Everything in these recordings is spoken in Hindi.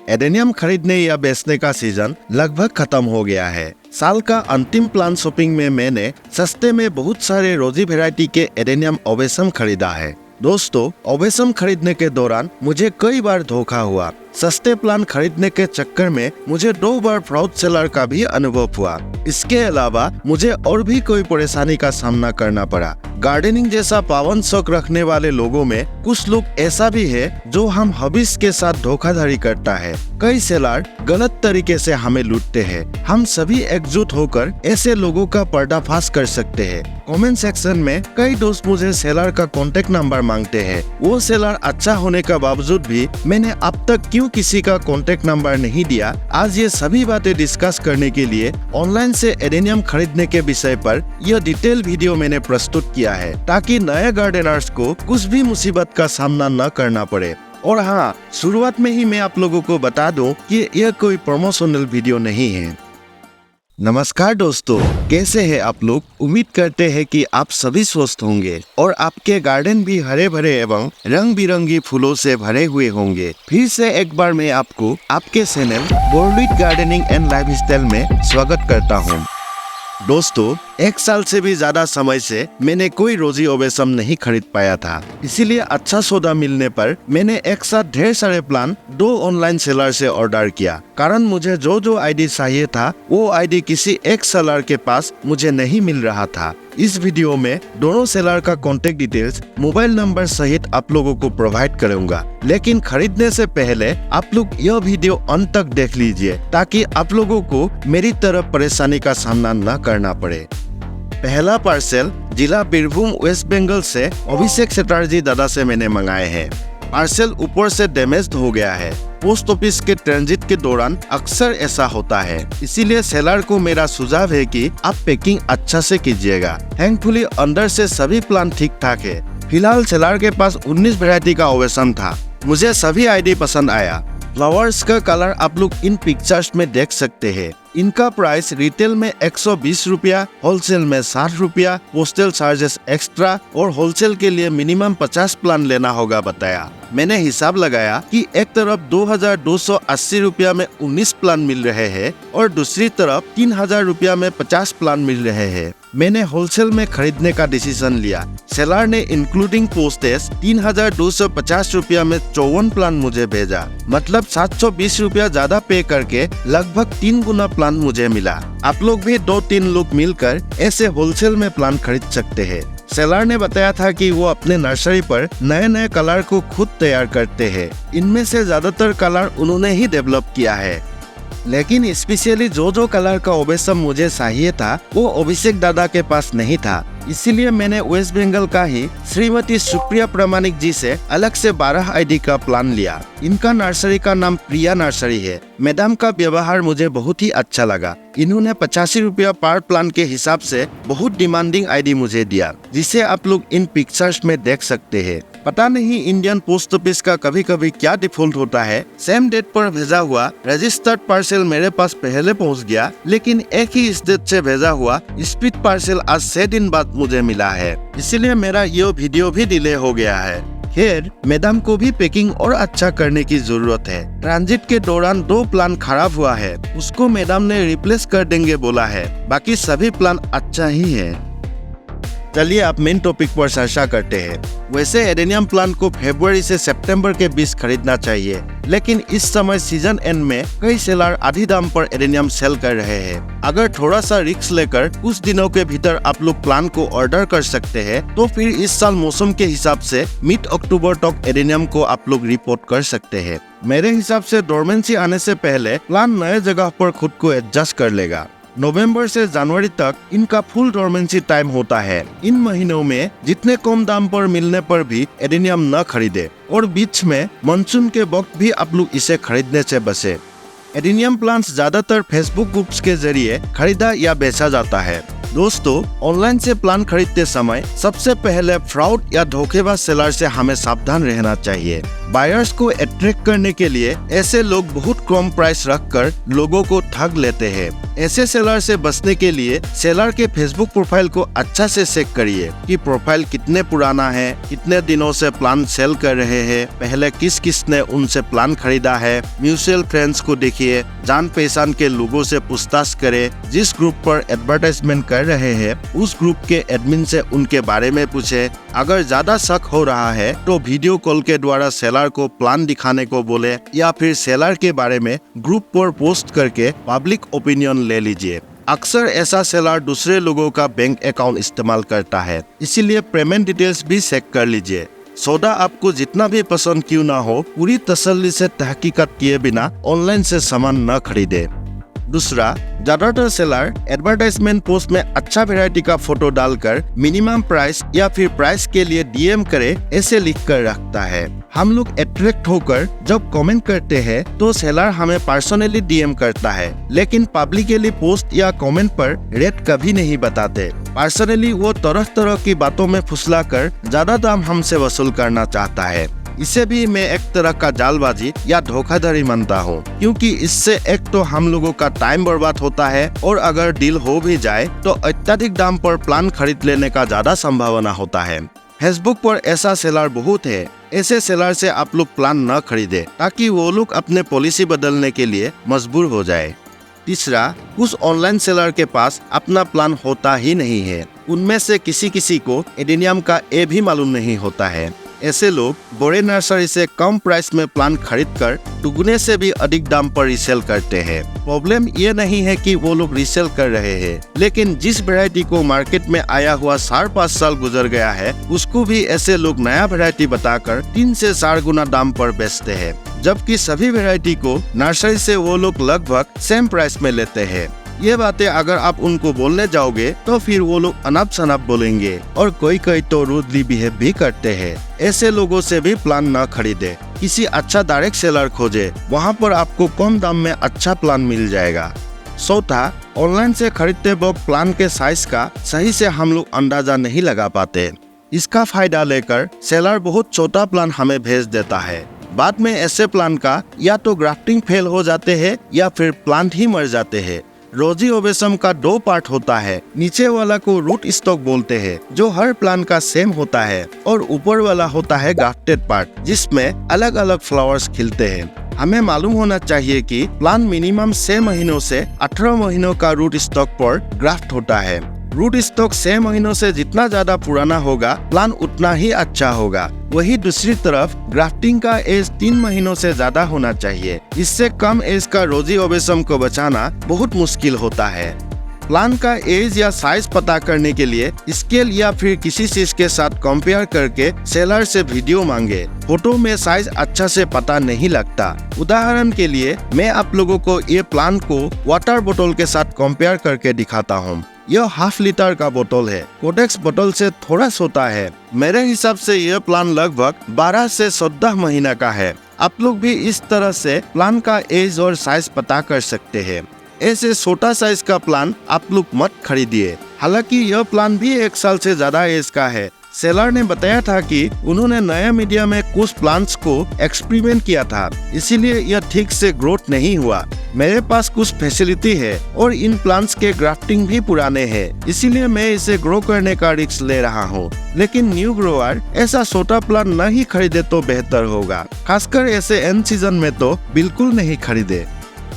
एडेनियम खरीदने या बेचने का सीजन लगभग खत्म हो गया है। साल का अंतिम प्लान शॉपिंग में मैंने सस्ते में बहुत सारे रोजी वैरायटी के एडेनियम ओवेसम खरीदा है। दोस्तों, ओवेसम खरीदने के दौरान मुझे कई बार धोखा हुआ। सस्ते प्लान खरीदने के चक्कर में मुझे 2 बार फ्रॉड सेलर का भी अनुभव हुआ। इसके अलावा मुझे और भी कोई परेशानी का सामना करना पड़ा। गार्डनिंग जैसा पावन शौक रखने वाले लोगों में कुछ लोग ऐसा भी है जो हम हॉबीज के साथ धोखाधड़ी करता है। कई सेलर गलत तरीके से हमें लूटते हैं। हम सभी एकजुट होकर ऐसे लोगों का पर्दाफाश कर सकते हैं। कमेंट सेक्शन में कई दोस्त मुझे सेलर का कॉन्टेक्ट नंबर मांगते हैं। वो सेलर अच्छा होने का बावजूद भी मैंने अब तक क्यों किसी का कॉन्टेक्ट नंबर नहीं दिया। आज ये सभी बातें डिस्कस करने के लिए ऑनलाइन से एडेनियम खरीदने के विषय पर यह डिटेल वीडियो मैंने प्रस्तुत किया है, ताकि नए गार्डनर्स को कुछ भी मुसीबत का सामना न करना पड़े। और हाँ, शुरुआत में ही मैं आप लोगों को बता दूं कि यह कोई प्रमोशनल वीडियो नहीं है। नमस्कार दोस्तों, कैसे हैं आप लोग? उम्मीद करते हैं कि आप सभी स्वस्थ होंगे और आपके गार्डन भी हरे भरे एवं रंग बिरंगी फूलों से भरे हुए होंगे। फिर से एक बार मैं आपको आपके चैनल बोरलुइट गार्डनिंग एंड लाइफस्टाइल में स्वागत करता हूं। दोस्तों, 1 साल से भी ज्यादा समय से मैंने कोई रोजी ओवेसम नहीं खरीद पाया था। इसीलिए अच्छा सौदा मिलने पर मैंने एक साथ ढेर सारे प्लान 2 ऑनलाइन सेलर से ऑर्डर किया। कारण मुझे जो आईडी चाहिए था वो आईडी किसी एक सेलर के पास मुझे नहीं मिल रहा था। इस वीडियो में दोनों सेलर का कॉन्टेक्ट डिटेल्स, मोबाइल नंबर सहित आप लोगों को प्रोवाइड करूंगा। लेकिन खरीदने से पहले आप लोग यह वीडियो अंत तक देख लीजिए, ताकि आप लोगों को मेरी तरफ परेशानी का सामना न करना पड़े। पहला पार्सल जिला बीरभूम वेस्ट बंगाल से अभिषेक चटर्जी दादा से मैंने मंगाए हैं। पार्सल ऊपर से डैमेज्ड हो गया है। पोस्ट ऑफिस के ट्रांजिट के दौरान अक्सर ऐसा होता है, इसीलिए सेलर को मेरा सुझाव है कि आप पैकिंग अच्छा से कीजिएगा। थैंकफुली अंदर से सभी प्लान ठीक ठाक है। फिलहाल सेलर के पास 19 वैरायटी का ओवेसम था। मुझे सभी आईडी पसंद आया। फ्लावर्स का कलर आप लोग इन पिक्चर्स में देख सकते हैं। इनका प्राइस रिटेल में 120 रुपया, होलसेल में 60 रुपया, पोस्टल चार्जेस एक्स्ट्रा और होलसेल के लिए मिनिमम 50 प्लान लेना होगा बताया। मैंने हिसाब लगाया कि एक तरफ 2280 रुपया में 19 प्लान मिल रहे हैं और दूसरी तरफ 3000 रुपया में 50 प्लान मिल रहे हैं। मैंने होलसेल में खरीदने का डिसीजन लिया। सेलर ने इंक्लूडिंग पोस्टेज 3250 रुपया में 54 प्लान मुझे भेजा। मतलब 720 रुपया ज्यादा पे करके लगभग 3 गुना प्लान मुझे मिला। आप लोग भी 2-3 लोग मिलकर ऐसे होलसेल में प्लान खरीद सकते हैं। सेलर ने बताया था कि वो अपने नर्सरी पर नए कलर को खुद तैयार करते हैं। इनमें से ज्यादातर कलर उन्होंने ही डेवलप किया है। लेकिन स्पेशली जो कलर का ओवेसम मुझे चाहिए था वो अभिषेक दादा के पास नहीं था। इसीलिए मैंने वेस्ट बंगाल का ही श्रीमती सुप्रिया प्रमाणिक जी से अलग से 12 आईडी का प्लान लिया। इनका नर्सरी का नाम प्रिया नर्सरी है। मैडम का व्यवहार मुझे बहुत ही अच्छा लगा। इन्होंने 85 रुपया पर प्लान के हिसाब से बहुत डिमांडिंग आईडी मुझे दिया, जिसे आप लोग इन पिक्चर्स में देख सकते हैं। पता नहीं इंडियन पोस्ट ऑफिस का कभी कभी क्या डिफॉल्ट होता है। सेम डेट पर भेजा हुआ रजिस्टर्ड पार्सल मेरे पास पहले पहुंच गया, लेकिन एक ही डेट से भेजा हुआ स्पीड पार्सल आज 6 दिन बाद मुझे मिला है। इसीलिए मेरा ये वीडियो भी डिले हो गया है। खैर, मैडम को भी पैकिंग और अच्छा करने की जरूरत है। ट्रांजिट के दौरान 2 प्लान खराब हुआ है, उसको मैडम ने रिप्लेस कर देंगे बोला है। बाकी सभी प्लान अच्छा ही है। चलिए आप मेन टॉपिक पर चर्चा करते हैं। वैसे एडेनियम प्लांट को फरवरी से सितंबर के बीच खरीदना चाहिए, लेकिन इस समय सीजन एंड में कई सेलर आधी दाम पर एडेनियम सेल कर रहे हैं। अगर थोड़ा सा रिस्क लेकर कुछ दिनों के भीतर आप लोग प्लांट को ऑर्डर कर सकते हैं, तो फिर इस साल मौसम के हिसाब से मिड अक्टूबर तक एडेनियम को आप लोग रिपोर्ट कर सकते हैं। मेरे हिसाब से डोरमेंसी आने से पहले प्लांट नए जगह पर खुद को एडजस्ट कर लेगा। नवंबर से जनवरी तक इनका फुल डोरमेंसी टाइम होता है। इन महीनों में जितने कम दाम पर मिलने पर भी एडेनियम न खरीदे और बीच में मानसून के वक्त भी आप लोग इसे खरीदने से बचे। एडेनियम प्लांट्स ज्यादातर फेसबुक ग्रुप्स के जरिए खरीदा या बेचा जाता है। दोस्तों, ऑनलाइन से प्लान खरीदते समय सबसे पहले फ्रॉड या धोखेबाज सेलर से हमें सावधान रहना चाहिए। बायर्स को अट्रैक्ट करने के लिए ऐसे लोग बहुत कम प्राइस रखकर लोगों को ठग लेते हैं। ऐसे सेलर से बचने के लिए सेलर के फेसबुक प्रोफाइल को अच्छा से चेक करिए कि प्रोफाइल कितने पुराना है, कितने दिनों से प्लान सेल कर रहे हैं, पहले किस किस ने उनसे प्लान खरीदा है। म्यूचुअल फ्रेंड्स को देखिए, जान पहचान के लोगों से पूछताछ करें। जिस ग्रुप पर एडवर्टाइजमेंट कर रहे हैं उस ग्रुप के एडमिन से उनके बारे में पूछे। अगर ज्यादा शक हो रहा है तो वीडियो कॉल के द्वारा सेलर को प्लान दिखाने को बोले या फिर सेलर के बारे में ग्रुप पर पोस्ट करके पब्लिक ओपिनियन ले लीजिए। अक्सर ऐसा सेलर दूसरे लोगों का बैंक अकाउंट इस्तेमाल करता है, इसीलिए पेमेंट डिटेल्स भी चेक कर लीजिए। सौदा आपको जितना भी पसंद क्यों ना हो, पूरी तसल्ली से तहकीकात किए बिना ऑनलाइन से सामान न खरीदे। दूसरा, ज्यादातर सेलर एडवर्टाइजमेंट पोस्ट में अच्छा वैरायटी का फोटो डालकर मिनिमम प्राइस या फिर प्राइस के लिए डीएम करे ऐसे लिख कर रखता है। हम लोग अट्रैक्ट होकर जब कमेंट करते हैं तो सेलर हमें पर्सनली डीएम करता है, लेकिन पब्लिकली पोस्ट या कमेंट पर रेट कभी नहीं बताते। पर्सनली वो तरह तरह की बातों में फुसलाकर ज्यादा दाम हमसे वसूल करना चाहता है। इसे भी मैं एक तरह का जालबाजी या धोखाधड़ी मानता हूँ, क्योंकि इससे एक तो हम लोगों का टाइम बर्बाद होता है और अगर डील हो भी जाए तो अत्यधिक दाम पर प्लान खरीद लेने का ज्यादा संभावना होता है। फेसबुक पर ऐसा सेलर बहुत है। ऐसे सेलर से आप लोग प्लान न खरीदे ताकि वो लोग अपने पॉलिसी बदलने के लिए मजबूर हो जाए। तीसरा, कुछ ऑनलाइन सेलर के पास अपना प्लान होता ही नहीं है। उनमें से किसी किसी को एडेनियम का ए भी मालूम नहीं होता है। ऐसे लोग बड़े नर्सरी से कम प्राइस में प्लांट खरीदकर दुगने से भी अधिक दाम पर रीसेल करते हैं। प्रॉब्लम ये नहीं है कि वो लोग रीसेल कर रहे हैं, लेकिन जिस वैरायटी को मार्केट में आया हुआ 4.5 साल गुजर गया है उसको भी ऐसे लोग नया वैरायटी बताकर 3 से 4 गुना दाम पर बेचते हैं, जबकि सभी वैरायटी को नर्सरी से वो लोग लगभग सेम प्राइस में लेते हैं। ये बातें अगर आप उनको बोलने जाओगे तो फिर वो लोग अनाप शनाप बोलेंगे और कोई तो रूडली बिहेव भी करते हैं। ऐसे लोगों से भी प्लान न खरीदे। किसी अच्छा डायरेक्ट सेलर खोजे, वहाँ पर आपको कम दाम में अच्छा प्लान मिल जाएगा। चौथा, ऑनलाइन से खरीदते वक्त प्लान के साइज का सही से हम लोग अंदाजा नहीं लगा पाते। इसका फायदा लेकर सेलर बहुत छोटा प्लान हमें भेज देता है। बाद में ऐसे प्लान का या तो ग्राफ्टिंग फेल हो जाते हैं या फिर प्लांट ही मर जाते हैं। रोजी ओवेसम का 2 पार्ट होता है। नीचे वाला को रूट स्टॉक बोलते हैं, जो हर प्लान का सेम होता है, और ऊपर वाला होता है ग्राफ्टेड पार्ट, जिसमें अलग अलग फ्लावर्स खिलते हैं। हमें मालूम होना चाहिए कि प्लान मिनिमम 6 महीनों से 18 महीनों का रूट स्टॉक पर ग्राफ्ट होता है। रूट स्टॉक 6 महीनों से जितना ज्यादा पुराना होगा प्लान उतना ही अच्छा होगा। वही दूसरी तरफ ग्राफ्टिंग का एज 3 महीनों से ज्यादा होना चाहिए। इससे कम एज का रोजी ओवेसम को बचाना बहुत मुश्किल होता है। प्लान का एज या साइज पता करने के लिए स्केल या फिर किसी चीज के साथ कंपेयर करके सेलर से वीडियो मांगे। फोटो में साइज अच्छा से पता नहीं लगता। उदाहरण के लिए मैं आप लोगों को ये प्लान को वाटर बोतल के साथ कंपेयर करके दिखाता हूँ। यह 1/2 लीटर का बोतल है। कोडेक्स बोतल से थोड़ा छोटा है। मेरे हिसाब से यह प्लान लगभग 12 से 14 महीना का है। आप लोग भी इस तरह से प्लान का एज और साइज पता कर सकते हैं। ऐसे छोटा साइज का प्लान आप लोग मत खरीदिए। हालांकि यह प्लान भी 1 साल से ज्यादा एज का है। सेलर ने बताया था कि उन्होंने नया मीडिया में कुछ प्लांट्स को एक्सपेरिमेंट किया था, इसीलिए यह ठीक से ग्रोथ नहीं हुआ। मेरे पास कुछ फैसिलिटी है और इन प्लांट्स के ग्राफ्टिंग भी पुराने हैं, इसीलिए मैं इसे ग्रो करने का रिस्क ले रहा हूँ। लेकिन न्यू ग्रोअर ऐसा छोटा प्लांट नहीं खरीदे तो बेहतर होगा। खासकर ऐसे एंड सीजन में तो बिल्कुल नहीं खरीदे।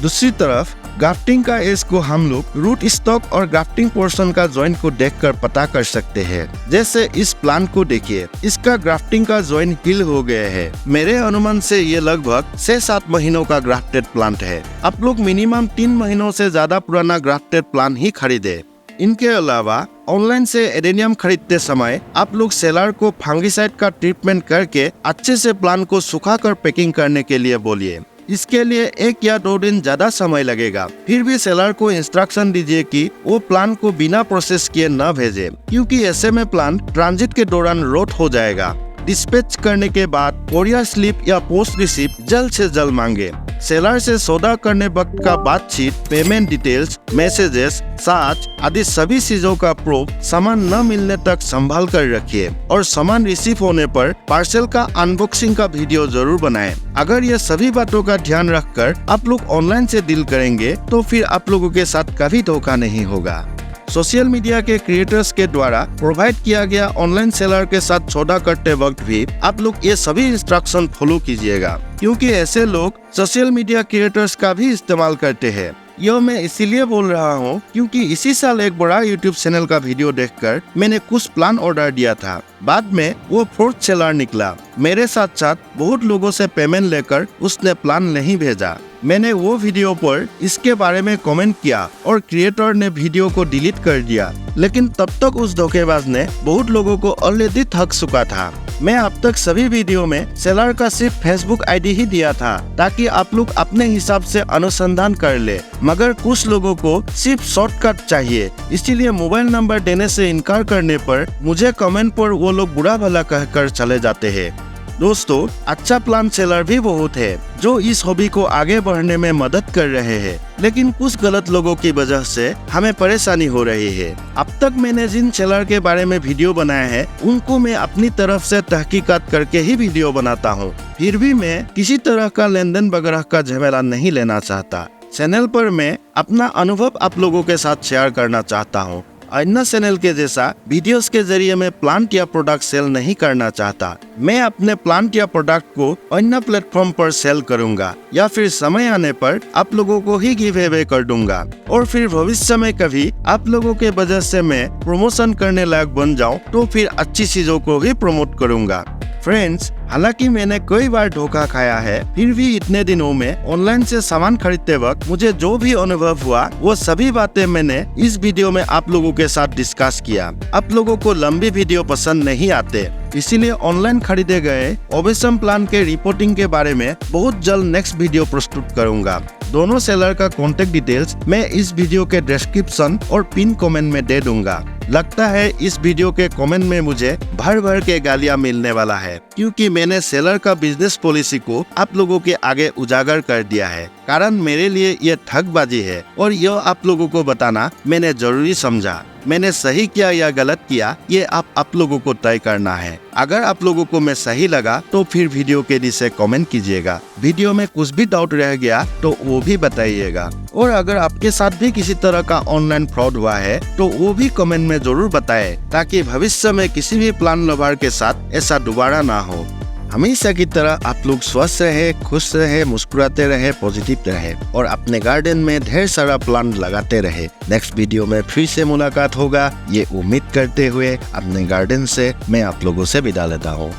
दूसरी तरफ ग्राफ्टिंग का एज को हम लोग रूट स्टॉक और ग्राफ्टिंग पोर्शन का जॉइंट को देखकर पता कर सकते हैं। जैसे इस प्लांट को देखिए, इसका ग्राफ्टिंग का जॉइंट हिल हो गया है। मेरे अनुमान से ये लगभग 6-7 महीनों का ग्राफ्टेड प्लांट है। आप लोग मिनिमम 3 महीनों से ज्यादा पुराना ग्राफ्टेड प्लांट ही खरीदे। इनके अलावा ऑनलाइन से एडेनियम खरीदते समय आप लोग सेलर को फंगिसाइड का ट्रीटमेंट करके अच्छे से प्लांट को सुखाकर पैकिंग करने के लिए बोलिए। इसके लिए 1 या 2 दिन ज्यादा समय लगेगा। फिर भी सेलर को इंस्ट्रक्शन दीजिए कि वो प्लांट को बिना प्रोसेस किए न भेजे, क्योंकि ऐसे में प्लांट ट्रांजिट के दौरान रोट हो जाएगा। डिस्पैच करने के बाद कोरियर स्लिप या पोस्ट रिसिप्ट जल्द से जल्द मांगे। सेलर से सौदा करने वक्त का बातचीत, पेमेंट डिटेल्स, मैसेजेस, साच आदि सभी चीजों का प्रूफ सामान न मिलने तक संभाल कर रखिए और सामान रिसीव होने पर पार्सल का अनबॉक्सिंग का वीडियो जरूर बनाएं। अगर ये सभी बातों का ध्यान रखकर आप लोग ऑनलाइन से डील करेंगे तो फिर आप लोगों के साथ कभी धोखा नहीं होगा। सोशल मीडिया के क्रिएटर्स के द्वारा प्रोवाइड किया गया ऑनलाइन सेलर के साथ सौदा करते वक्त भी आप लोग ये सभी इंस्ट्रक्शन फॉलो कीजिएगा, क्योंकि ऐसे लोग सोशल मीडिया क्रिएटर्स का भी इस्तेमाल करते हैं। यह मैं इसीलिए बोल रहा हूँ क्योंकि इसी साल एक बड़ा यूट्यूब चैनल का वीडियो देखकर मैंने कुछ प्लान ऑर्डर दिया था। बाद में वो फोर्थ सेलर निकला। मेरे साथ साथ बहुत लोगों से पेमेंट लेकर उसने प्लान नहीं भेजा। मैंने वो वीडियो पर इसके बारे में कमेंट किया और क्रिएटर ने वीडियो को डिलीट कर दिया, लेकिन तब तक उस धोखेबाज ने बहुत लोगों को ऑलरेडी ठग चुका था। मैं अब तक सभी वीडियो में सेलर का सिर्फ फेसबुक आईडी ही दिया था ताकि आप लोग अपने हिसाब से अनुसंधान कर ले, मगर कुछ लोगों को सिर्फ शॉर्टकट चाहिए, इसीलिए मोबाइल नंबर देने से इनकार करने पर मुझे कमेंट पर वो लोग बुरा भला कहकर चले जाते हैं। दोस्तों, अच्छा प्लान सेलर भी बहुत है जो इस हॉबी को आगे बढ़ने में मदद कर रहे हैं, लेकिन कुछ गलत लोगों की वजह से हमें परेशानी हो रही है। अब तक मैंने जिन सेलर के बारे में वीडियो बनाए हैं उनको मैं अपनी तरफ से तहकीकात करके ही वीडियो बनाता हूँ। फिर भी मैं किसी तरह का लेन देन वगैरह का झमेला नहीं लेना चाहता। चैनल पर मैं अपना अनुभव आप लोगों के साथ शेयर करना चाहता हूँ। अन्य चैनल के जैसा वीडियोस के जरिए मैं प्लांट या प्रोडक्ट सेल नहीं करना चाहता। मैं अपने प्लांट या प्रोडक्ट को अन्य प्लेटफॉर्म पर सेल करूंगा या फिर समय आने पर आप लोगों को ही गिव अवे कर दूंगा और फिर भविष्य में कभी आप लोगों के वजह से मैं प्रमोशन करने लायक बन जाऊं तो फिर अच्छी चीजों को ही प्रमोट करूंगा। फ्रेंड्स, हालांकि मैंने कई बार धोखा खाया है, फिर भी इतने दिनों में ऑनलाइन से सामान खरीदते वक्त मुझे जो भी अनुभव हुआ वो सभी बातें मैंने इस वीडियो में आप लोगों के साथ डिस्कस किया। आप लोगों को लंबी वीडियो पसंद नहीं आते, इसीलिए ऑनलाइन खरीदे गए ओवेसम प्लान के रिपोर्टिंग के बारे में बहुत जल्द नेक्स्ट वीडियो प्रस्तुत करूंगा। दोनों सेलर का कॉन्टेक्ट डिटेल्स मैं इस वीडियो के डिस्क्रिप्शन और पिन कमेंट में दे दूंगा। लगता है इस वीडियो के कमेंट में मुझे भर भर के गालियां मिलने वाला है, क्योंकि मैंने सेलर का बिजनेस पॉलिसी को आप लोगों के आगे उजागर कर दिया है। कारण मेरे लिए ये ठगबाजी है और यह आप लोगों को बताना मैंने जरूरी समझा। मैंने सही किया या गलत किया ये आप लोगों को तय करना है। अगर आप लोगों को मैं सही लगा तो फिर वीडियो के नीचे कमेंट कीजिएगा। वीडियो में कुछ भी डाउट रह गया तो वो भी बताइएगा। और अगर आपके साथ भी किसी तरह का ऑनलाइन फ्रॉड हुआ है तो वो भी कमेंट में जरूर बताएं, ताकि भविष्य में किसी भी प्लान लवर के साथ ऐसा दोबारा ना हो। हमेशा की तरह आप लोग स्वस्थ रहे, खुश रहे, मुस्कुराते रहे, पॉजिटिव रहे और अपने गार्डन में ढेर सारा प्लांट लगाते रहे। नेक्स्ट वीडियो में फिर से मुलाकात होगा ये उम्मीद करते हुए अपने गार्डन से मैं आप लोगों से विदा लेता हूँ।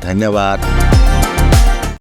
धन्यवाद।